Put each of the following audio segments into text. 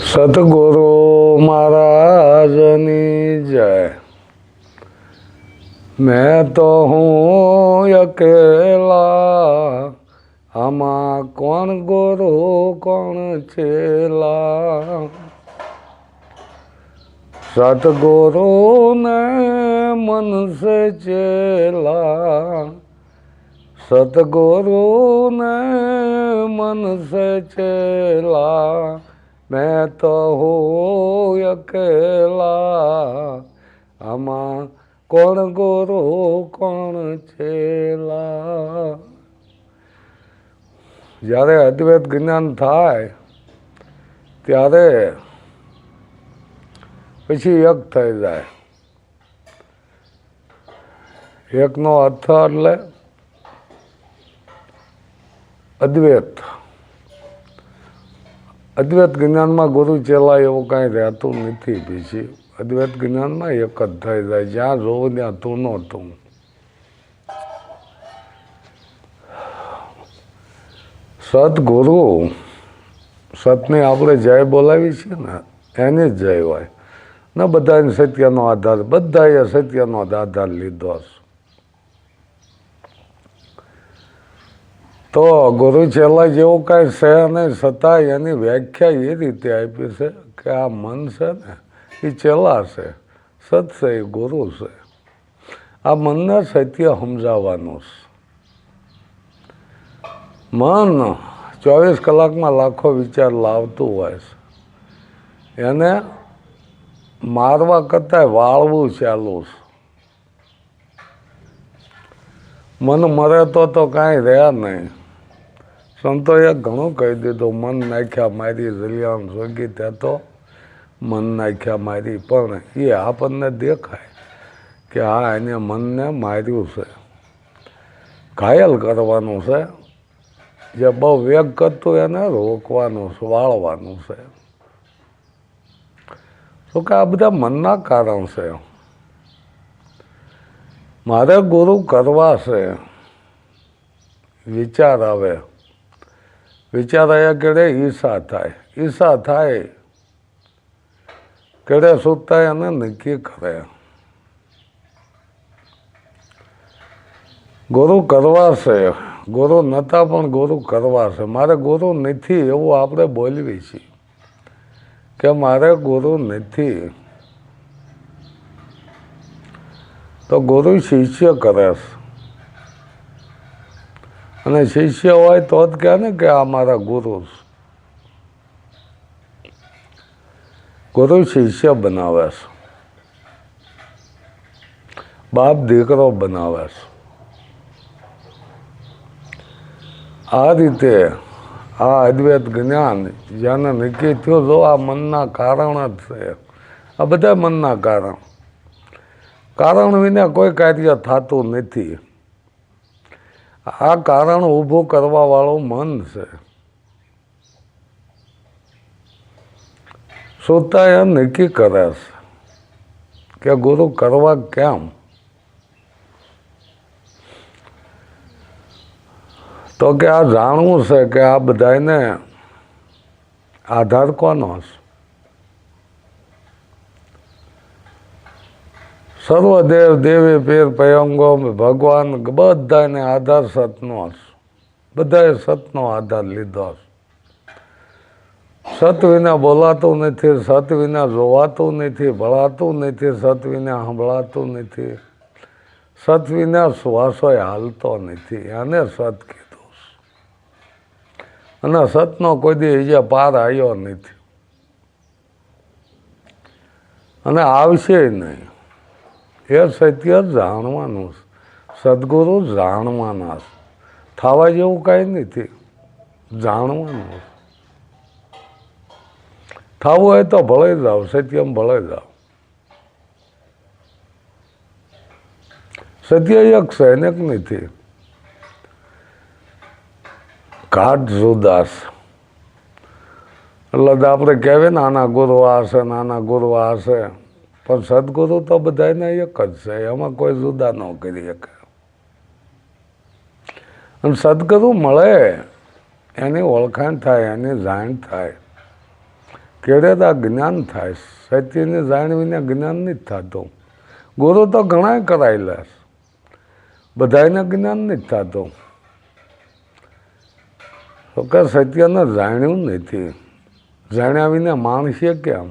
સતગુરુ મહારાજની જય। मैं तो हूँ अकेला, आमा कौन गुरु कौन चेला। सतगुरु ने मन से चेला, सतगुरु ने मन से चेला। मैं तो हूँ अकेला, आमा કોણ ગુરુ કોણ ચેલા। જ્યારે અદ્વૈત જ્ઞાન થાય ત્યારે પછી એક થઈ જાય। એકનો અર્થ એટલે અદ્વૈત। અદ્વૈત જ્ઞાનમાં ગુરુ ચેલા એવું કાંઈ રહેતું નથી। પછી અદ્વૈત જ્ઞાનમાં એક જ થઈ જાય, જ્યાં જોવું ત્યાં તું નો તું। સદગુરુ, સતને આપણે જય બોલાવી છે ને એની જ જય હોય ને। બધાને સત્યનો આધાર, બધાએ સત્યનો આધાર લીધો છે। તો ગુરુ ચેલા જેવું કાંઈ છે નહીં, છતાં એની વ્યાખ્યા એ રીતે આપી છે કે આ મન છે ને એ ચેલા છે, સત છે એ ગુરુ છે। આ મનને સત્ય સમજાવવાનું છે। મન 24 કલાકમાં લાખો વિચાર લાવતું હોય છે, એને મારવા કરતાં વાળવું ચાલુ છે। મન મરે તો કાંઈ રહે નહીં। સંતોએ ઘણું કહી દીધું, મન નાખ્યા મારી જલિયાણ જોગી ત્યાં તો મન નાખ્યા મારી। પણ એ આપણને દેખાય કે હા એને મનને માર્યું છે, ઘાયલ કરવાનું છે। જે બહુ વેગ કરતું એને રોકવાનું છે, વાળવાનું છે। તો કે આ બધા મનના કારણ છે। મારે ગુરુ કરવા છે, વિચાર આવે, વિચાર આવ્યા કેડે ઈચ્છા થાય, ઈચ્છા થાય કેડે સુતા એને નક્કી કરે। ગુરુ કરવા છે, ગુરુ નહોતા પણ ગુરુ કરવા છે। મારે ગુરુ નથી એવું આપણે બોલવી છીએ કે મારે ગુરુ નથી, તો ગુરુ શિષ્ય કરે છે। અને શિષ્ય હોય તો જ કહે ને કે આ મારા ગુરુ છે। ગુરુ શિષ્ય બનાવે છે, બાપ દીકરો બનાવે છે। આ રીતે આ અદ્વૈત જ્ઞાન જેને નક્કી થયું, જો આ મનના કારણ જ છે, આ બધા મનના કારણ, કારણ વિના કોઈ કાર્ય થતું નથી। આ કારણ ઊભું કરવા વાળું મન છે। સુતા એ નક્કી કરે છે કે ગુરુ કરવા કેમ, તો કે આ જાણવું છે કે આ બધાને આધાર કોનો છે। સર્વદેવ દેવી પીર પયંગો ભગવાન બધાને આધાર સતનો છે। બધાએ સતનો આધાર લીધો છે। સત વિના બોલાતું નથી, સત વિના જોવાતું નથી, ભળાતું નથી, સત વિના સંભળાતું નથી, સત વિના શ્વાસોય હાલતો નથી। એને સત કીધું છે। અને સતનો કોઈ દી જે પાર આવ્યો નથી અને આવશે નહીં। એ સત્ય જાણવાનું છે, સદગુરુ જાણવાના છે। થવા જેવું કાંઈ નથી, જાણવાનું છે। થવું હોય તો ભળે જાઓ, સત્યમ ભળે જાઓ। સત્ય એક છે, અનેક નથી। ઘાટ જુદા છે, એટલે આપણે કહેવાય ને આના ગુરુ આ છે, નાના ગુરુ આ છે, પણ સદગુરુ તો બધાને એક જ છે, એમાં કોઈ જુદા ન કરી શકે। અને સદગુરુ મળે એની ઓળખાણ થાય, એની જાણ થાય। કેળે તો જ્ઞાન થાય. સત્યને જાણવીને જ્ઞાન નથી થતું. ગુરુ તો ઘણા કરાયેલા, બધાને જ્ઞાન નથી થતું. તો કે સત્યને જાણ્યું નથી. જાણ્યા વિના માણસે કેમ?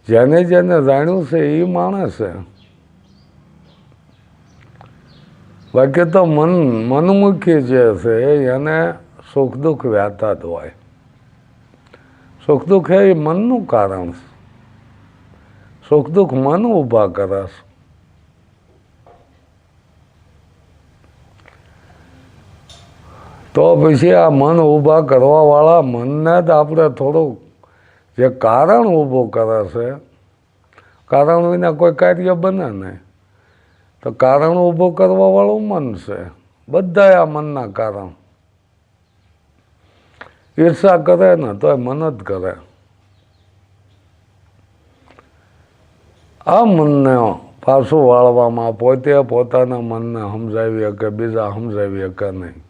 જેને જેને જાણ્યું છે એ માણસ છે. બાકી તો મનમુખી જે છે એને સુખ દુઃખ વ્યાતા જ હોય. સુખ દુઃખ એ મનનું કારણ છે. સુખ દુઃખ મન ઊભા કરે છે. તો પછી આ મન ઊભા કરવાવાળા મનને જ આપણે થોડુંક જે કારણ ઊભું કરે છે, કારણ વિના કોઈ કાર્ય બને નહીં. તો કારણ ઊભું કરવાવાળું મન છે. બધા આ મનના કારણ. ઈર્ષા કરે ને તોય મન જ કરે. આ મનને પાછું વાળવામાં પોતે પોતાના મનને સમજાવીએ કે બીજા સમજાવીએ કે નહીં.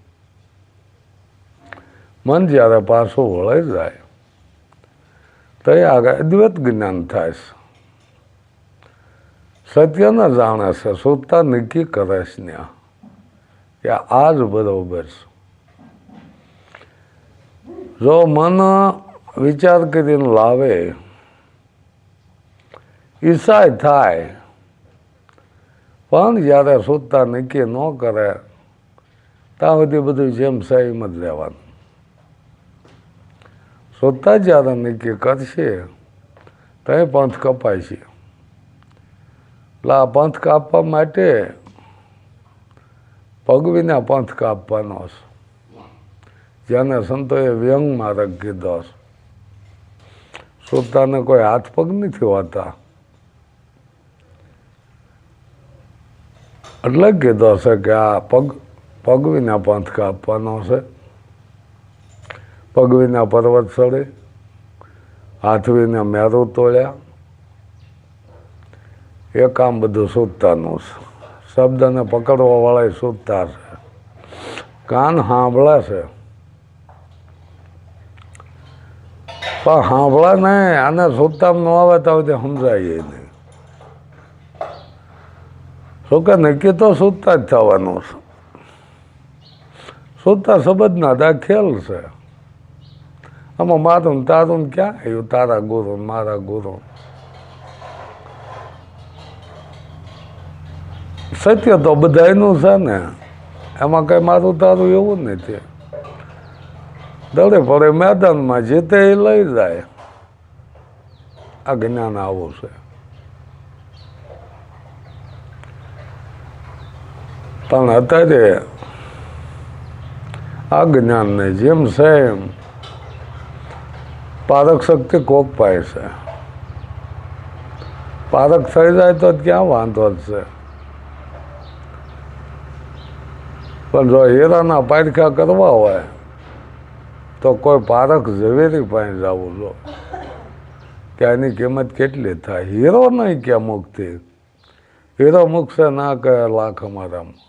મન જ્યારે પાછું વળાઈ જાય તો એ આગળ અદ્વૈત જ્ઞાન થાય છે. સત્યને જાણે છે, સુતા નક્કી કરે છે ત્યાં કે આ જ બરોબર છે. જો મન વિચાર કરીને લાવે, ઈચ્છા થાય, પણ જ્યારે સુતા નક્કી ન કરે ત્યાં સુધી બધું જેમ છે એમ જ રહેવાનું. સુતા જ્યારે નક્કી કરશે તો એ પંથ કપાય છે. એટલે આ પંથ કાપવા માટે પગ વિના પંથ કાપવાનો છે. જેને સંતોએ વ્યંગ માર્ગ કીધો છે. સુતાને કોઈ હાથ પગ નથી હોતા. એટલે કીધો છે કે આ પગ વિના પંથ કાપવાનો છે. પગ વિના પર્વત ચડે, હાથ વિના મેરું તોડ્યા. એ કામ બધું સુતાનું છે. શબ્દને પકડવા વાળા સુતા છે. કાન સાંભળે છે પણ સાંભળે નહીં. આને સુતામ ન આવે તો સમજાય નહીં. શું કે નક્કી તો સુતા જ થવાનું છે. સુતા શબ્દના દાખેલ છે. આમાં મારું તારું ક્યાં આવ્યું? તારા ગુરુ મારા ગુરુ. સત્ય તો બધાયનું છે ને, એમાં કઈ મારું તારું એવું નથી. દડે પડે મેદાનમાં જીતે એ લઈ જાય. આ જ્ઞાન આવું છે. પણ અત્યારે આ જ્ઞાનને જેમ છે એમ પારક શક્તિ કોક પાય છે. પારક થઈ જાય તો ક્યાં વાંધો જ છે. પણ જો હીરાના પારખા કરવા હોય તો કોઈ પારખ ઝવેરી પાસે જવું જો કે આની કિંમત કેટલી થાય. હીરો નહીં કે મુક્તિ. હીરો મૂકશે ના કહે લાખ અમારામાં.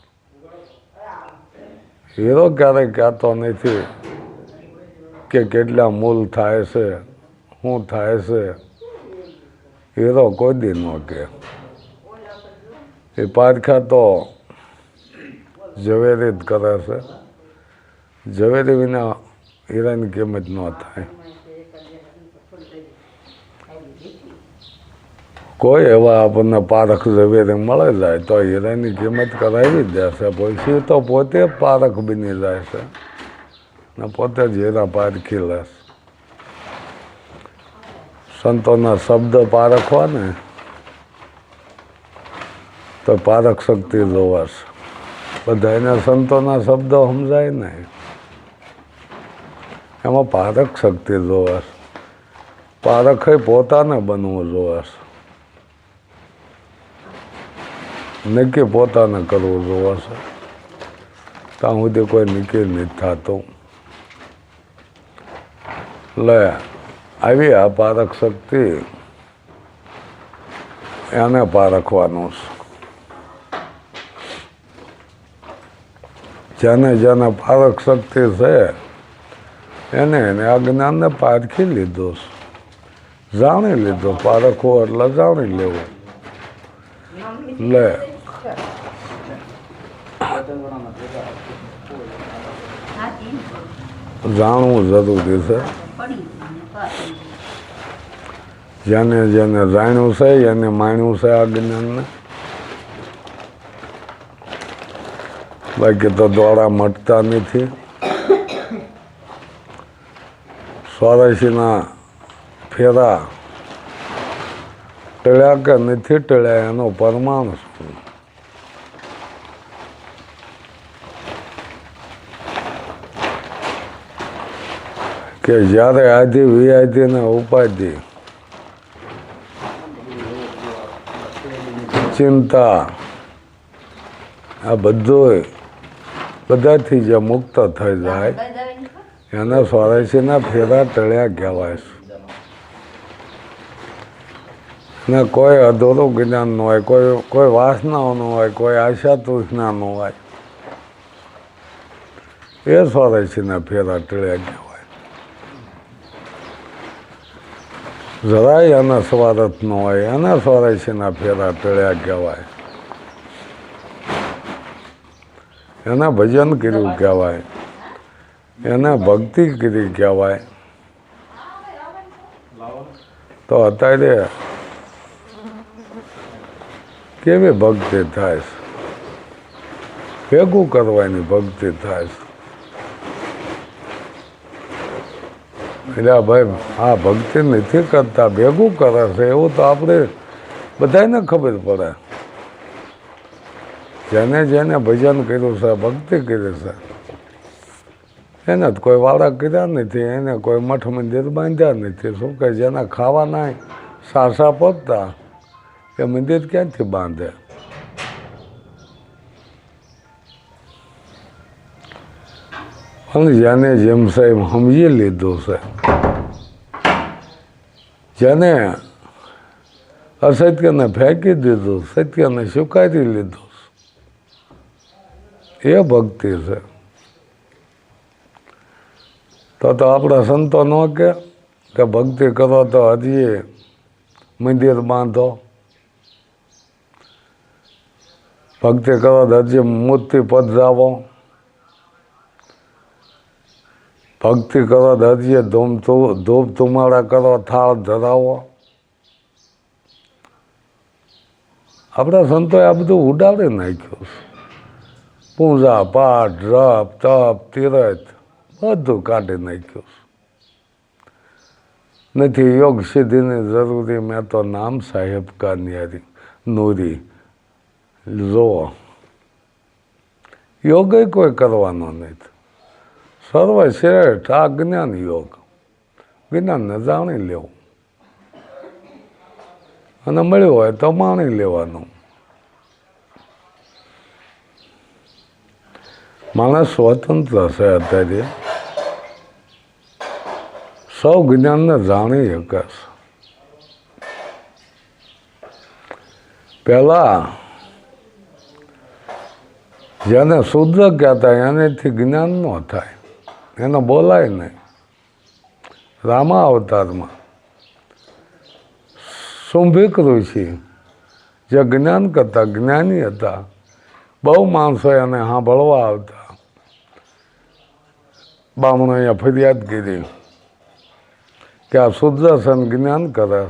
હીરો ક્યારેય કહેતો નથી કે કેટલા મૂલ થાય છે, શું થાય છે. હીરો કોઈ દી ન કે. એ પારખા તો ઝવેરી જ કરે છે. ઝવેરી વિના હીરાની કિંમત ન થાય. કોઈ એવા આપણને પારખ ઝવેરી મળે જાય તો હીરાની કિંમત કરાવી જ દેશે. પછી તો પોતે પારખ બની જાય છે ને પોતે જ હીરા પારખી લેશે. સંતોના શબ્દ પારખવા ને તો પારખ શક્તિ જોવાશે. બધાને સંતોના શબ્દો સમજાય નહીં. એમાં પારખ શક્તિ જોવાશે. પારખે પોતાને બનવું જોવાશે. નક્કી પોતાને કરવું જોવાશે. ત્યાં સુધી કોઈ નક્કી નથી થતું. લે આવી આ પારખ શક્તિ એને પારખવાનું છે. જેને જેને પારખ શક્તિ છે એને અજ્ઞાનને પારખી લીધો, જાણી લીધો. પારખવો એટલે જાણી લેવું. લે જાણવું જરૂરી છે. જેને જેને જાણ્યું છે એને માણ્યું છે આ જ્ઞાનને. બાકી તો દોડા મટતા નથી. 84ના ફેરા ટળ્યા કે નથી ટળ્યા એનો પ્રમાણ શું? કે જ્યારે આદિ વિઆદિ ને ઉપાધિ ચિંતા આ બધું બધાથી જે મુક્ત થઈ જાય એને 84ના ફેરા ટળ્યા કહેવાય છે. ને કોઈ અધૂરું જ્ઞાન ન હોય, કોઈ વાસનાઓ ન હોય, કોઈ આશા તૃષ્ણા ન હોય, એ 84ના ફેરા ટળ્યા કહેવાય. જરાય એના સ્વાર્થ ન હોય એના 84ના ફેરા ટળ્યા કહેવાય. એને ભજન કર્યું કહેવાય, એને ભક્તિ કરી કહેવાય. તો અત્યારે કેવી ભક્તિ થાય છે? ભેગું કરવાની ભક્તિ થાય છે. એટલે ભાઈ આ ભક્તિ નથી કરતા, ભેગું કરે છે એવું તો આપણે બધાને ખબર પડે. જેને જેને ભજન કર્યું છે, ભક્તિ કરી છે, એને જ કોઈ વાળા કર્યા નથી, એને કોઈ મઠ મંદિર બાંધ્યા નથી. શું કે જેના ખાવાના સાસા પગતા એ મંદિર ક્યાંથી બાંધે? પણ જેને જેમ સાહેબ સમજી લીધું છે, જેને અસત્યને ફેંકી દીધું, સત્યને સ્વીકારી લીધું, એ ભક્તિ છે. તો આપણા સંતો ન કે ભક્તિ કરો તો હજી મંદિર બાંધો, ભક્તિ કરો તો હજી મૂર્તિ પધરાવો, ભક્તિ કરો તો હજી ધૂપ ધુમાડા કરો, થાળ ધરાવો. આપણા સંતોએ આ બધું ઉડાડી નાખ્યું. પૂજા પાઠ જપ તપ તીરથ બધું કાઢી નાખ્યું. નથી યોગ સિદ્ધિની જરૂરી, મેં તો નામ સાહેબ કા ન્યારી નૂરી જો. યોગ કોઈ કરવાનો નથી. સર્વશ્રેષ્ઠ આ જ્ઞાન યોગ. જ્ઞાનને જાણી લેવું અને મળ્યું હોય તો માણી લેવાનું. માણસ સ્વતંત્ર છે. અત્યારે સૌ જ્ઞાનને જાણી શકે છે. પહેલા જેને શુદ્ર કહેતા એનેથી જ્ઞાન ન થાય, એને બોલાય નહીં. રામા અવતારમાં શુંભિક ઋષિ જે જ્ઞાન કરતા જ્ઞાની હતા, બહુ માણસો એને સાંભળવા આવતા. બામણો અહીંયા ફરિયાદ કરી કે આ સુદર્શન જ્ઞાન કરે.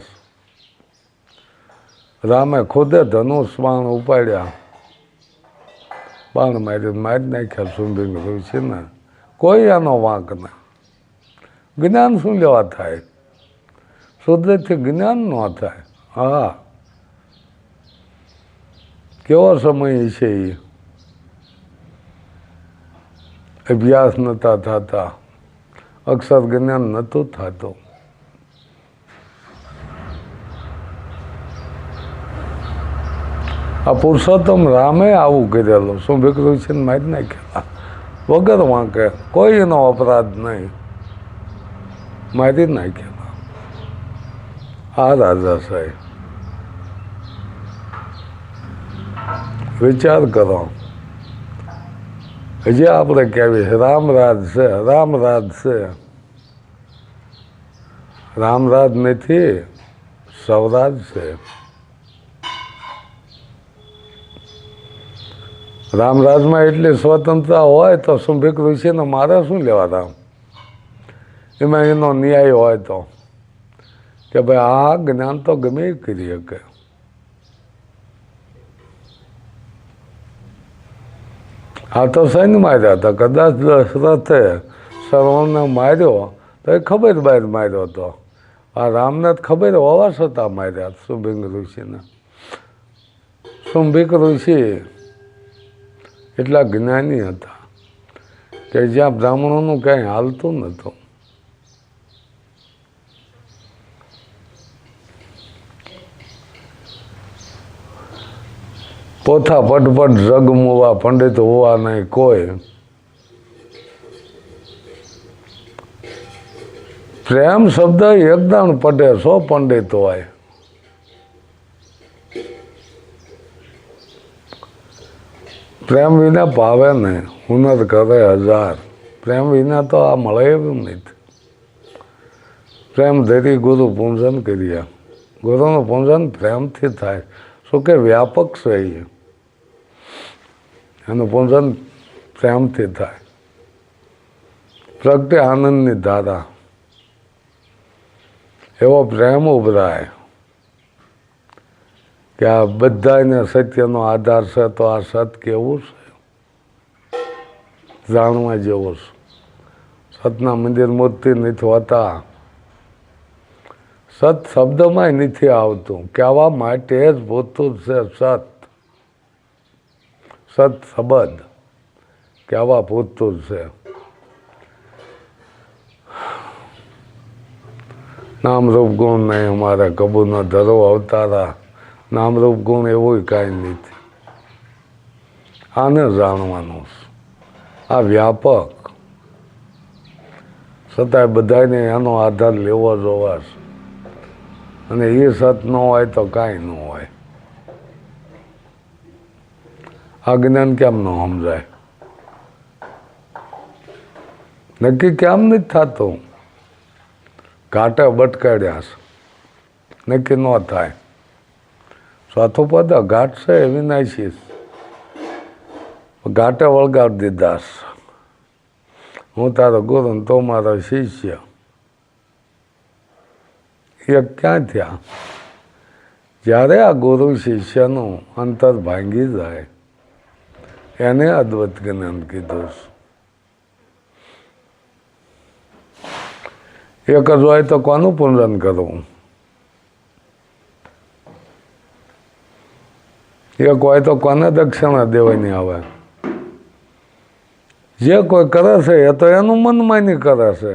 રામે ખુદે ધનુષ બાણ ઉપાડ્યા, બાણ મારી નાખ્યા શુંભિક ઋષિને. કોઈ એનો વાંક ના. જ્ઞાન શું લેવા થાય? શુદ્ધથી જ્ઞાન ન થાય. હા, કેવો સમય છે એ? અભ્યાસ નહોતા થતા, અક્ષર જ્ઞાન નહોતું થતું. આ પુરુષોત્તમ રામે આવું કરેલું. શુંભિક ઋષિને મારી નાખ્યા વગર વાંકે, કોઈ એનો અપરાધ નહીં, મારી નાખ્યા. આ રાજા સાહેબ વિચાર કરો. હજી આપણે કહેવી રામરાજ છે, રામરાજ છે. રામરાજ નથી, સવરાજ છે. રામરાજમાં એટલી સ્વતંત્રતા હોય તો શુંભિક ઋષિને મારે શું લેવા રામ? એમાં એનો ન્યાય હોય તો કે ભાઈ આ જ્ઞાન તો ગમે એ કરી શકે. આ તો સૈન્ય માર્યા હતા, કદાચ દશરથે શ્રવણને માર્યો તો એ ખબર બહાર માર્યો હતો. આ રામને ખબર હોવા છતાં માર્યા શુંભિક ઋષિને. શુંભિક ઋષિ એટલા જ્ઞાની હતા કે જ્યાં બ્રાહ્મણોનું કંઈ હાલતું નહોતું. પોથા પટપટ જગમુવા પંડિત હોવા નહીં કોઈ. પ્રેમ શબ્દ એકદમ પટે, સો પંડિત હોય. પ્રેમ વિના પાવે નહીં, હુનર કરે હજાર. પ્રેમ વિના તો આ મળે એવું નથી. પ્રેમ ધરી ગુરુ પૂજન કર્યા. ગુરુનું પૂજન પ્રેમથી થાય. શું કે વ્યાપક છે એનું પૂજન પ્રેમથી થાય. પ્રગટે આનંદની ધારા, એવો પ્રેમ ઉભરાય કે આ બધાને સત્યનો આધાર છે. તો આ સત કેવું છે જાણવા જેવું છે. સતના મંદિર મૂર્તિ નથી હોતા. સત શબ્દમાં નથી આવતું, કહેવા માટે જ પૂરતું છે સત. સત શબ્દ કહેવા પૂરતું છે. નામ રૂપ ગુણ નહીં અમારે કબૂ ન ધરો અવતારા. નામ રૂપ ગુણ એવું કાંઈ નથી. આને જાણવાનું છે. આ વ્યાપક છતાંય બધાને એનો આધાર લેવો જોવાશે. અને એ સત ન હોય તો કાંઈ ન હોય. આ જ્ઞાન કેમ ન સમજાય? નક્કી કેમ નથી થતું? ઘાટે બટકાડ્યા છે, નક્કી ન થાય. ચોથું પદ ઘાટ છે એ વિનાશી. ઘાટે વળગાડી દીધા છે. હું તારો ગુરુ તો મારો શિષ્ય. એ ક્યાં થયા? જ્યારે આ ગુરુ શિષ્યનું અંતર ભાંગી જાય એને અદ્વૈત જ્ઞાન કીધું છે. એક જ હોય તો કોનું પૂજન કરવું? એક હોય તો કોને દક્ષિણા દેવાની આવે? જે કોઈ કરે છે એ તો એનું મનમાની કરે છે.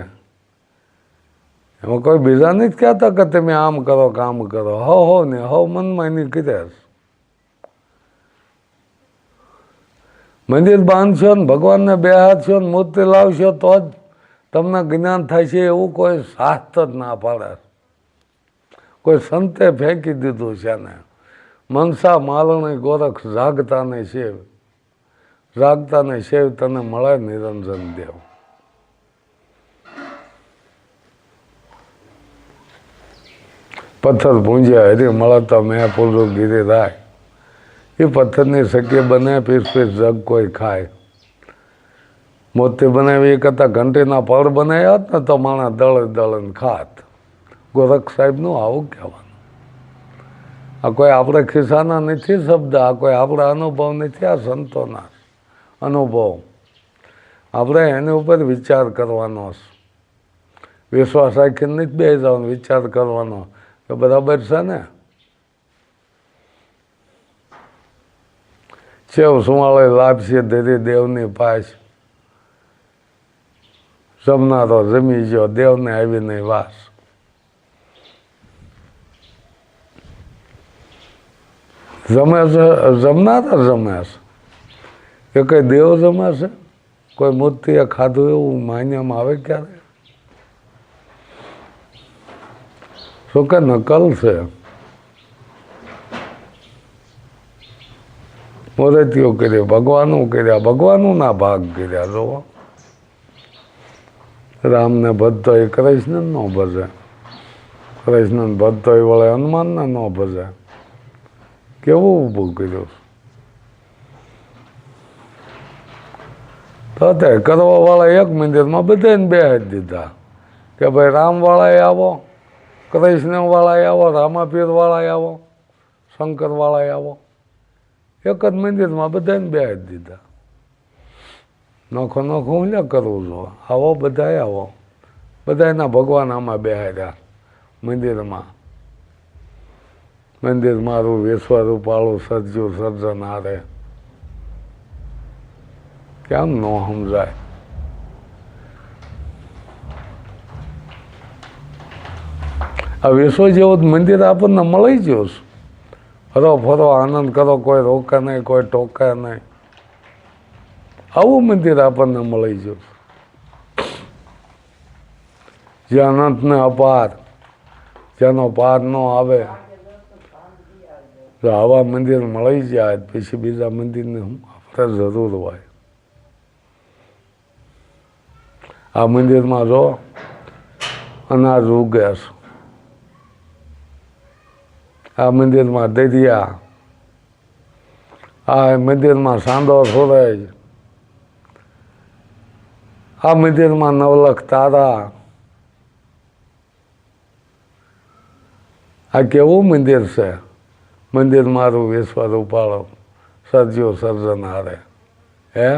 એમાં કોઈ બીજા નથી કહેતા કે તમે આમ કરો કે આમ કરો. હો ને હો મનમાની કરે. મંદિર બાંધશો ને ભગવાનને બેહાડશો ને મૂર્તિ લાવશો તો જ તમને જ્ઞાન થાય છે એવું કોઈ શાસ્ત્ર જ ના પાડે. કોઈ સંતે ફેંકી દીધું છે ને. મનસા માલણી ગોરખ જાગતા ને શિવ. જાગતા ને શિવ તને મળે નિરંજન દેવ. પથ્થર પૂંજ્યા હરી મળતા મેં પૂરું ગીરી રાય. એ પથ્થરની શક્ય બને પીસ પીસ જગ કોઈ ખાય. મૂર્તિ બનાવી એ કરતાં ઘંટીના પડ બનાવ્યા હોત ને તો માણસ દળ દળન ખાત. ગોરખ સાહેબનું આવું કહેવાનું. આ કોઈ આપણે ખિસ્સાના નથી શબ્દ. આ કોઈ આપણા અનુભવ નથી. આ સંતોના અનુભવ. આપણે એની ઉપર વિચાર કરવાનો. વિશ્વાસ રાખીને નથી બેસી જવાનો, વિચાર કરવાનો કે બરાબર છે ને. સેવ સુવાળે લાભશે ધીરે દેવની પાસ. જમનારો જમી ગયો દેવને આવી નહીં વાસ. જમે છે જમનારા જમે છે. એ કઈ દેવ જમે છે? કોઈ મૂર્તિએ ખાધું એવું માન્યમાં આવે ક્યારે? શું કે નકલ છે? મૂર્તિઓ કર્યા, ભગવાનું કર્યા, ભગવાનનું ના ભાગ કર્યા. જો રામને ભજતો એ કૃષ્ણ ન ભજે. કૃષ્ણ ભજતો એ વળે હનુમાનને ન ભજે. કેવું ઊભું કર્યું. તો તે કરવાવાળા એક મંદિરમાં બધાને બેહાડી દીધા કે ભાઈ રામવાળાએ આવો, કૃષ્ણવાળાએ આવો, રામાપીરવાળાએ આવો, શંકરવાળાએ આવો. એક જ મંદિરમાં બધાને બેહાડી દીધા. નોખો નોખો હું ન કરવું છું. આવો બધાએ આવો. બધાના ભગવાન આમાં બેહાડ્યા મંદિરમાં. મંદિર મારું વિશ્વરૂપાળું સર્જ્યું સર્જનહારે. કેમ ન સમજાય? આ વિશ્વ જેવું મંદિર આપણને મળી ગયું. ફરો ફરો આનંદ કરો, કોઈ રોકે નહીં, કોઈ ટોકે નહીં. આવું મંદિર આપણને મળી ગયું. જે અનંતને અપાર, જેનો પાર ન આવે, જો આવા મંદિર મળી જાય પછી બીજા મંદિરની આપણે જરૂર હોય. આ મંદિરમાં જો અનાજ ઉગે છે, આ મંદિરમાં દરિયા, આ મંદિરમાં સાંદો સૂરજ, આ મંદિરમાં નવલખ તારા. આ કેવું મંદિર છે? મંદિર મારું વિશ્વરૂપાળું સર્જ્યું સર્જનહારે. હે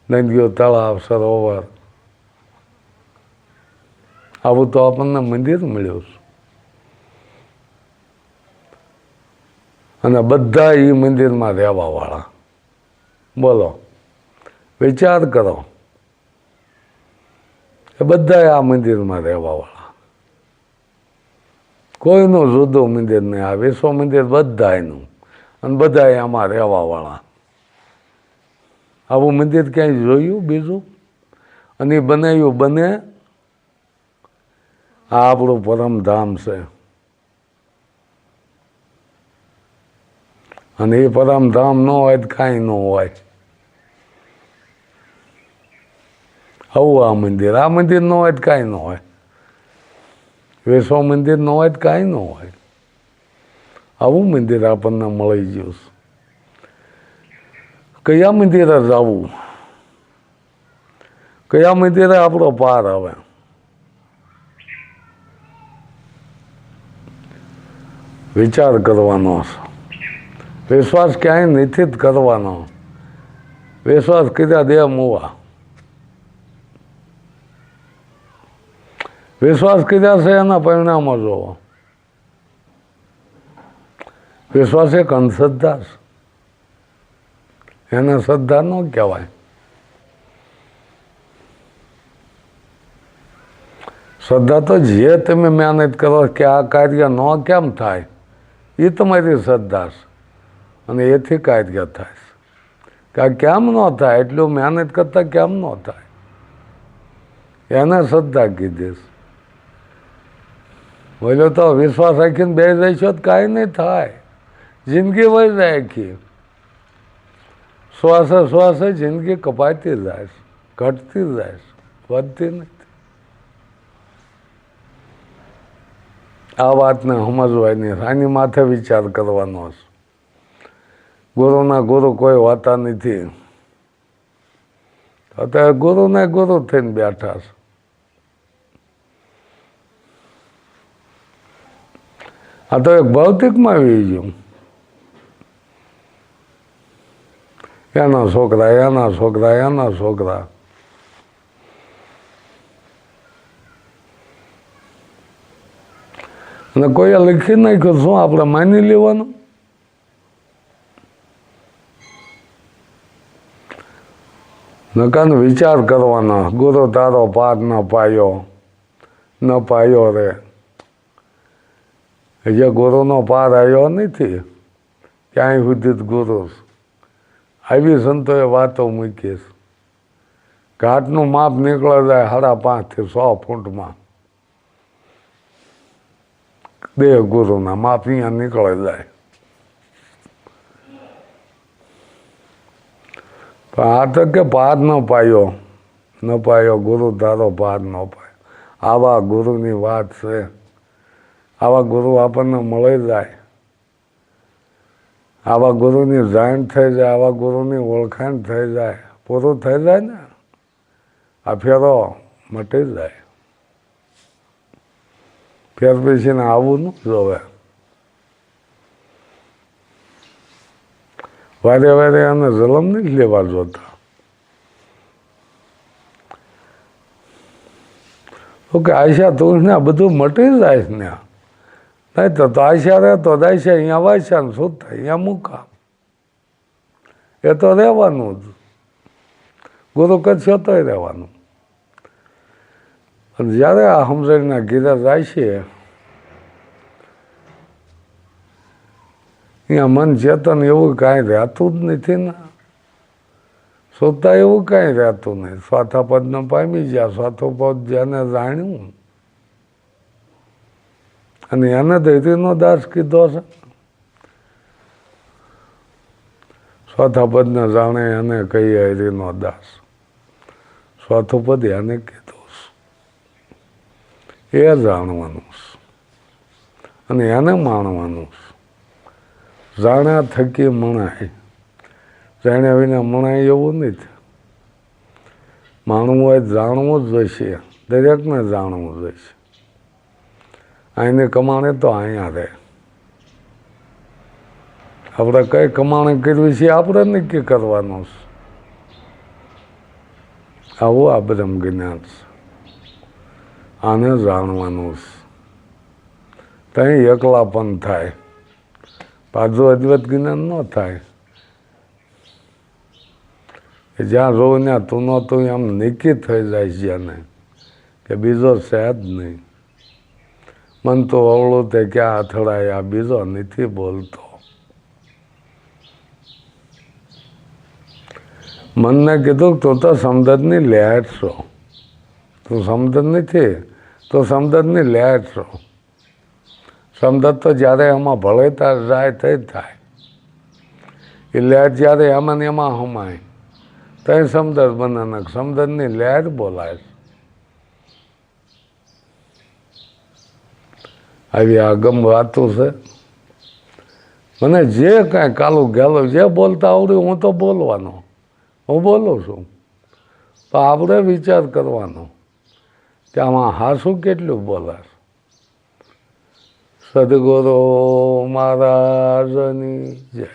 નદીઓ, તળાવ, સરોવર, આવું તો આપણને મંદિર મળ્યું છે. અને બધા એ મંદિરમાં રહેવાવાળા. બોલો, વિચાર કરો. એ બધા આ મંદિરમાં રહેવાવાળા. કોઈનું જુદું મંદિર નહીં. આ વિશ્વ મંદિર બધાયનું, અને બધા આમાં રહેવાવાળા. આવું મંદિર ક્યાંય જોયું બીજું? અને બનાવ્યું બને. આ આપણું પરમધામ છે. અને એ પરમધામ ન હોય તો કાંઈ ન હોય. આવું આ મંદિર ન હોય તો કાંઈ ન હોય. વિશ્વ મંદિર ન હોય તો કાંઈ ન હોય. આવું મંદિર આપણને મળી ગયું. કયા મંદિરે જવું? કયા મંદિરે આપણો પાર આવે? વિચાર કરવાનો છે. વિશ્વાસ ક્યાંય નથી જ કરવાનો. વિશ્વાસ કર્યા દે મુવા. વિશ્વાસ કર્યા છે એના પરિણામો જોવો. વિશ્વાસ એક અંધશ્રદ્ધા છે. એને શ્રદ્ધા ન કહેવાય. શ્રદ્ધા તો જે તમે મહેનત કરો કે આ કાર્ય ન કેમ થાય, એ તમારી શ્રદ્ધા છે. અને એથી કાર્ય થાય કે આ કેમ ન થાય, એટલું મહેનત કરતા કેમ ન થાય, એને શ્રદ્ધા કીધી. બોલ્યો તો વિશ્વાસ રાખીને બે જઈશો તો કાંઈ નહીં થાય. જિંદગી વહી જાય આખી. શ્વાસે શ્વાસે જિંદગી કપાતી જાય છે, ઘટતી જાય છે, વધતી નથી. આ વાતને સમજવાની, આની માથે વિચાર કરવાનો છે. ગુરુના ગુરુ કોઈ હોતા નથી. અત્યારે ગુરુને ગુરુ થઈને બેઠા છે. આ તો એક ભૌતિકમાં આવી ગયું. એના છોકરા, એના છોકરા, એના છોકરા. અને કોઈએ લખી નાખ્યું, શું આપણે માની લેવાનું? નકાનો વિચાર કરવાનો. ગુરુ તારો પાર ન પાયો રે. જે ગુરુનો પાર આવ્યો નથી, ક્યાંય સુધી જ ગુરુ. આવી સંતોએ વાતો મૂકીશ. ઘાટનું માપ નીકળે જાય 5.5 થી 6 ફૂટમાં. દેહ ગુરુના માપ અહીંયા નીકળે જાય. પણ આ તો કે પાર ન પાયો ગુરુ તારો પાર ન પાયો. આવા ગુરુની વાત છે. આવા ગુરુ આપણને મળી જાય, આવા ગુરુની જાણ થઈ જાય, આવા ગુરુની ઓળખાણ થઈ જાય, પૂરું થઈ જાય ને આ ફેરો મટી જાય. ફેર પછીને આવું ન જોવે. વારે વારે આને જલમ નથી લેવા જોતા. ઓકે આશા તું ને બધું મટી જાય ને, નહીં તો આશા રહેતો જાય છે અહીંયા વાંચ્યા ને શું થાય અહીંયા મૂકા, એ તો રહેવાનું જ. ગુરુ કરશો તોય રહેવાનું. અને જ્યારે આ સમજણના ગીરા જાય છે અહીંયા મન ચેતન એવું કાંઈ રહેતું જ નથી ને, શોધતા એવું કાંઈ રહેતું નહીં. સ્વાથા પદને પામી ગયા, સ્વાથો પદ જેને જાણ્યું અને એને ધૈર્યનો દાસ કીધો છે. સ્વાથા પદને જાણે એને કહીએ હરિનો દાસ, સ્વાથો પદ એને કીધું એ જાણવાનું અને એને માણવાનું. જાણ્યા થકી મણાય, જાણ્યા વિના મણાય એવું નથી. માણવું હોય જાણવું જ જોઈશે, દરેકને જાણવું જોઈશે. અહીંની કમાણે તો અહીંયા રહે. આપણે કઈ કમાણી કરવી છે આપણે નક્કી કરવાનું છે. આવું આ બ્રહ્મ જ્ઞાન છે, આને જાણવાનું છે. ત્યાં એકલા પણ થાય, પાછું અદ્વૈત જ્ઞાન ન થાય. જ્યાં રહું ત્યાં તું નો તું એમ નક્કી થઈ જાય છે એને કે બીજો છે જ નહીં. મન તો અવળું તે ક્યાં અથડાય, આ બીજો નથી બોલતો. મનને કીધું તું તો સમદદની લહેર છો, તું સમદદ નથી, તું સમદદની લહેર છો. સમદદ તો જ્યારે એમાં ભળે ત્યારે જાય તે જ થાય. એ લહેર જ્યારે એમાં ને એમાં હમાય ત્યાં સમદદ બને, સમદદની લહેર બોલાય. આવી આગમ વાતો છે. મને જે કાંઈ કાલું ગેલું જે બોલતા આવડ્યું હું તો બોલવાનો, હું બોલું છું. તો આપણે વિચાર કરવાનો કે આમાં હાસું કેટલું બોલાશ. સદગુરુ મહારાજની જય.